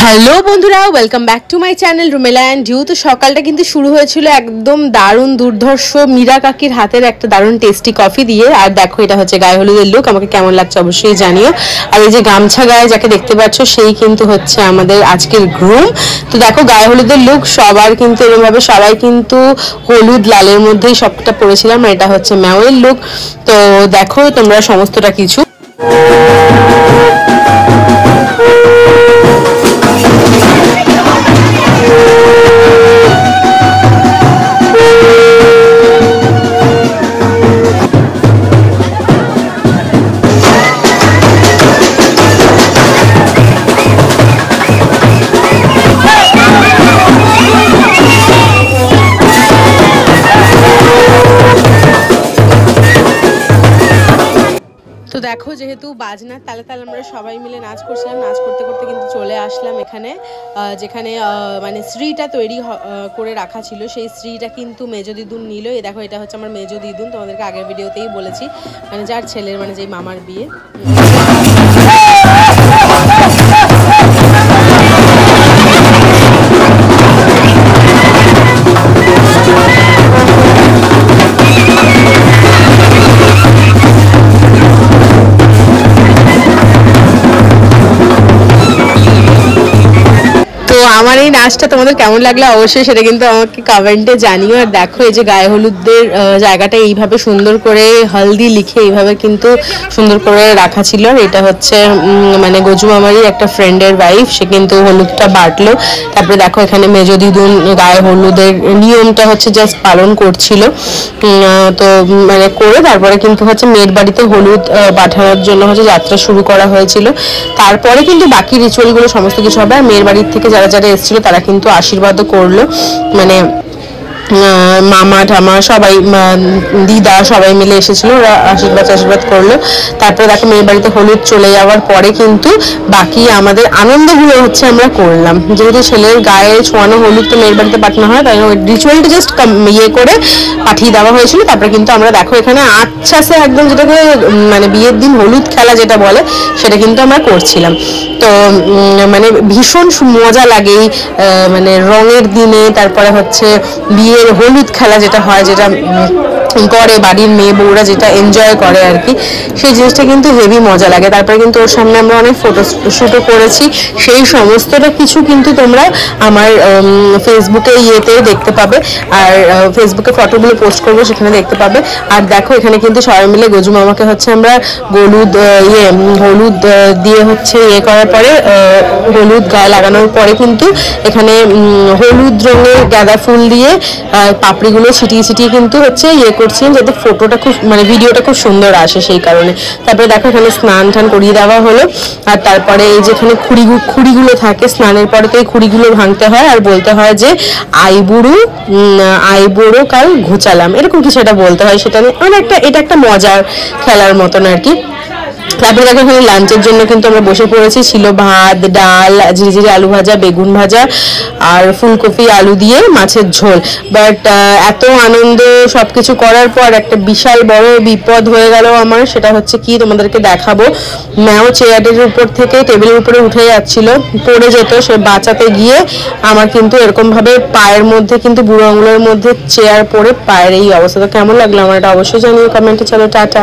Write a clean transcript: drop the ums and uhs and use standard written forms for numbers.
Hello বন্ধুরা, welcome back to my channel Rumela and you. তো সকালটা কিন্তু শুরু হয়েছিল একদম দারুণ দুর্ধর্ষ মীরা কাকির হাতের একটা দারুণ টেস্টি কফি দিয়ে। আর দেখো, এটা হচ্ছে গায়ে হলুদের লুক। আমাকে কেমন লাগছে অবশ্যই জানিও। আর এই যে গামছা গায়ে যাকে দেখতে পাচ্ছ, সেই কিন্তু হচ্ছে আমাদের আজকের গ্রুম। তো দেখো, গায়ে হলুদের লুক সবার কিন্তু এরকমভাবে সবাই কিন্তু হলুদ লালের মধ্যেই সবটা পরেছিলাম। আর এটা হচ্ছে ম্যাওয়ের লুক। তো দেখো তোমরা সমস্তটা কিছু। তো দেখো, যেহেতু বাজনার তালে তালে আমরা সবাই মিলে নাচ করছিলাম, নাচ করতে করতে কিন্তু চলে আসলাম এখানে, যেখানে মানে শ্রীটা তৈরি করে রাখা ছিল। সেই শ্রীটা কিন্তু মেজো দিদুন নিল। এই দেখো, এটা হচ্ছে আমার মেজো দিদুন, তোমাদেরকে আগের ভিডিওতেই বলেছি, মানে যার ছেলের মানে যেই মামার বিয়ে। আমার এই নাচটা তোমাদের কেমন লাগলো অবশ্যই সেটা কিন্তু আমাকে কমেন্টে জানিও। আর দেখো, এই যে গায়ে হলুদের জায়গাটা এইভাবে সুন্দর করে হলদি লিখে এইভাবে কিন্তু সুন্দর করে রাখা ছিল। আর এটা হচ্ছে মানে গজু মামারই একটা ফ্রেন্ডের ওয়াইফ, সে কিন্তু হলুদটা বাটলো। তারপরে দেখো, এখানে মেজো দিদুন গায়ে হলুদের নিয়মটা হচ্ছে জাস্ট পালন করছিল। তো মানে করে তারপরে কিন্তু হচ্ছে মেয়ের বাড়িতে হলুদ পাঠানোর জন্য হচ্ছে যাত্রা শুরু করা হয়েছিল। তারপরে কিন্তু বাকি রিচুয়ালগুলো সমস্ত কিছু হবে। আর মেয়ের বাড়ির থেকে যারা যারা এসেছিল তারা কিন্তু আশীর্বাদও করলো, মানে মামা ঠামা সবাই, দিদা সবাই মিলে এসেছিল, ওরা আশীর্বাদ করলো। তারপরে দেখো, মেয়ের বাড়িতে হলুদ চলে যাওয়ার পরে কিন্তু বাকি আমাদের আনন্দগুলো হচ্ছে আমরা করলাম। যেহেতু ছেলের গায়ে ছোঁয়ানো হলুদ তো মেয়ের বাড়িতে পাঠানো হয়, তাই ওই রিচুয়ালটা জাস্ট ইয়ে করে পাঠিয়ে দেওয়া হয়েছিল। তারপরে কিন্তু আমরা দেখো এখানে আচ্ছাসে একদম যেটাকে মানে বিয়ের দিন হলুদ খেলা যেটা বলে, সেটা কিন্তু আমরা করছিলাম। তো মানে ভীষণ মজা লাগে মানে রঙের দিনে। তারপরে হচ্ছে বিয়ের হলুদ খেলা যেটা হয়, যেটা করে বাড়ির মেয়ে বউরা যেটা এনজয় করে আর কি, সেই জিনিসটা কিন্তু হেভি মজা লাগে। তারপরে কিন্তু ওর সামনে আমরা অনেক ফটোশ্যুটও করেছি। সেই সমস্তটা কিছু কিন্তু তোমরা আমার ফেসবুকে ইয়েতেও দেখতে পাবে, আর ফেসবুকে ফটোগুলো পোস্ট করবো, সেখানে দেখতে পাবে। আর দেখো, এখানে কিন্তু সবাই মিলে গজু মামাকে হচ্ছে আমরা হলুদ দিয়ে হচ্ছে ইয়ে করার পরে, হলুদ গায়ে লাগানোর পরে কিন্তু এখানে হলুদ রঙের গাঁদা ফুল দিয়ে পাপড়িগুলো ছিটিয়ে ছিটিয়ে কিন্তু হচ্ছে ইয়ে করছিলেন, যাতে ফটোটা খুব মানে ভিডিওটা খুব সুন্দর আসে সেই কারণে। তারপরে দেখো, এখানে স্নান টান করিয়ে দেওয়া হলো। আর তারপরে এই যেখানে খুঁড়িগুলো থাকে, স্নানের পরে তো এই খুঁড়িগুলো ভাঙতে হয় আর বলতে হয় যে আইবুড়ো কাল ঘুচালাম, এরকম কিছু একটা বলতে হয়। সেটা মানে এটা একটা মজার খেলার মতন আর কি। তারপরে দেখো, এখানে লাঞ্চের জন্য কিন্তু আমরা বসে পড়েছি। ছিল ভাত, ডাল, ঝিরিঝিরি আলু ভাজা, বেগুন ভাজা আর ফুলকপি আলু দিয়ে মাছের ঝোল। বাট এত আনন্দ সবকিছু করার পর একটা বিশাল বড় বিপদ হয়ে গেল আমার। সেটা হচ্ছে কি, তোমাদেরকে দেখাবো। ম্যাও চেয়ারের উপর থেকে টেবিলের উপরে উঠে যাচ্ছিল, পড়ে যেত। সে বাঁচাতে গিয়ে আমার কিন্তু এরকম ভাবে পায়ের মধ্যে কিন্তু বুড়ো আঙুলের মধ্যে চেয়ার পড়ে পায়ের এই অবস্থা। তো কেমন লাগলো আমার এটা অবশ্যই জানিও কমেন্টে। চলো টাটা।